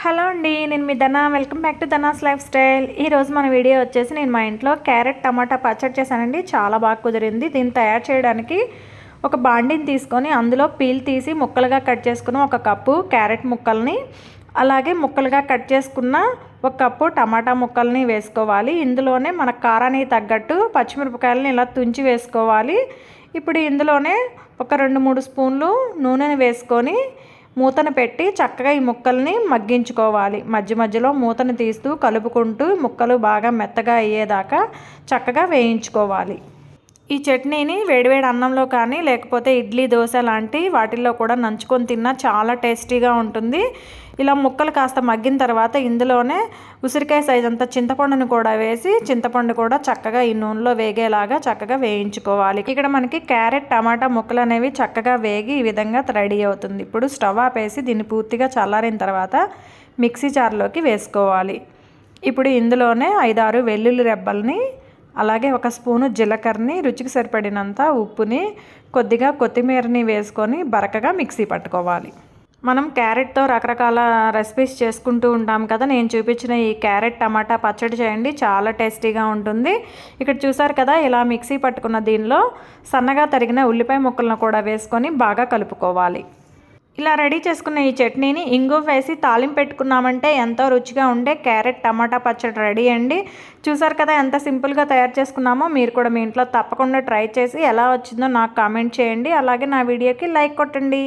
Hello అండి, నేను మీ ధన. Welcome back to ధనాస్ life style. ఈరోజు మన వీడియో వచ్చేసి నేను మా ఇంట్లో క్యారెట్ టమాటా పచ్చడి చేశానండి. చాలా బాగా కుదిరింది. దీన్ని తయారు చేయడానికి ఒక బాండిని తీసుకొని అందులో పీల్ తీసి ముక్కలుగా కట్ చేసుకున్న ఒక కప్పు క్యారెట్ ముక్కల్ని, అలాగే ముక్కలుగా కట్ చేసుకున్న ఒక కప్పు టమాటా ముక్కల్ని వేసుకోవాలి. ఇందులోనే మన కారానికి తగ్గట్టు పచ్చిమిరపకాయలని ఇలా తుంచి వేసుకోవాలి. ఇప్పుడు ఇందులోనే ఒక 2-3 స్పూన్లు నూనెని వేసుకొని మూతను పెట్టి చక్కగా ఈ ముక్కల్ని మగ్గించుకోవాలి. మధ్య మధ్యలో మూతను తీస్తూ కలుపుకుంటూ ముక్కలు బాగా మెత్తగా అయ్యేదాకా చక్కగా వేయించుకోవాలి. ఈ చట్నీని వేడివేడి అన్నంలో కానీ లేకపోతే ఇడ్లీ, దోశ లాంటి వాటిల్లో కూడా నంచుకొని తిన్నా చాలా టేస్టీగా ఉంటుంది. ఇలా ముక్కలు కాస్త మగ్గిన తర్వాత ఇందులోనే ఉసిరికాయ సైజ్ అంత చింతపండును కూడా వేసి చింతపండు కూడా చక్కగా ఈ నూనెలో వేగేలాగా చక్కగా వేయించుకోవాలి. ఇక్కడ మనకి క్యారెట్ టమాటా ముక్కలు అనేవి చక్కగా వేగి ఈ విధంగా రెడీ అవుతుంది. ఇప్పుడు స్టవ్ ఆపేసి దీన్ని పూర్తిగా చల్లారిన తర్వాత మిక్సీ జార్లోకి వేసుకోవాలి. ఇప్పుడు ఇందులోనే 5-6 వెల్లుల్లి రెబ్బల్ని, అలాగే 1 స్పూను జీలకర్రని, రుచికి సరిపడినంత ఉప్పుని, కొద్దిగా కొత్తిమీరని వేసుకొని బరకగా మిక్సీ పట్టుకోవాలి. మనం క్యారెట్తో రకరకాల రెసిపీస్ చేసుకుంటూ ఉంటాం కదా. నేను చూపించిన ఈ క్యారెట్ టమాటా పచ్చడి చేయండి, చాలా టేస్టీగా ఉంటుంది. ఇక్కడ చూసారు కదా, ఇలా మిక్సీ పట్టుకున్న దీనిలో సన్నగా తరిగిన ఉల్లిపాయ ముక్కలను కూడా వేసుకొని బాగా కలుపుకోవాలి. ఇలా రెడీ చేసుకున్న ఈ చట్నీని ఇంగువ వేసి తాలింపు పెట్టుకున్నామంటే ఎంతో రుచిగా ఉండే క్యారెట్ టమాటా పచ్చడి రెడీ అండి. చూసారు కదా ఎంత సింపుల్గా తయారు చేసుకున్నామో. మీరు కూడా మీ ఇంట్లో తప్పకుండా ట్రై చేసి ఎలా వచ్చిందో నాకు కామెంట్ చేయండి. అలాగే నా వీడియోకి లైక్ కొట్టండి.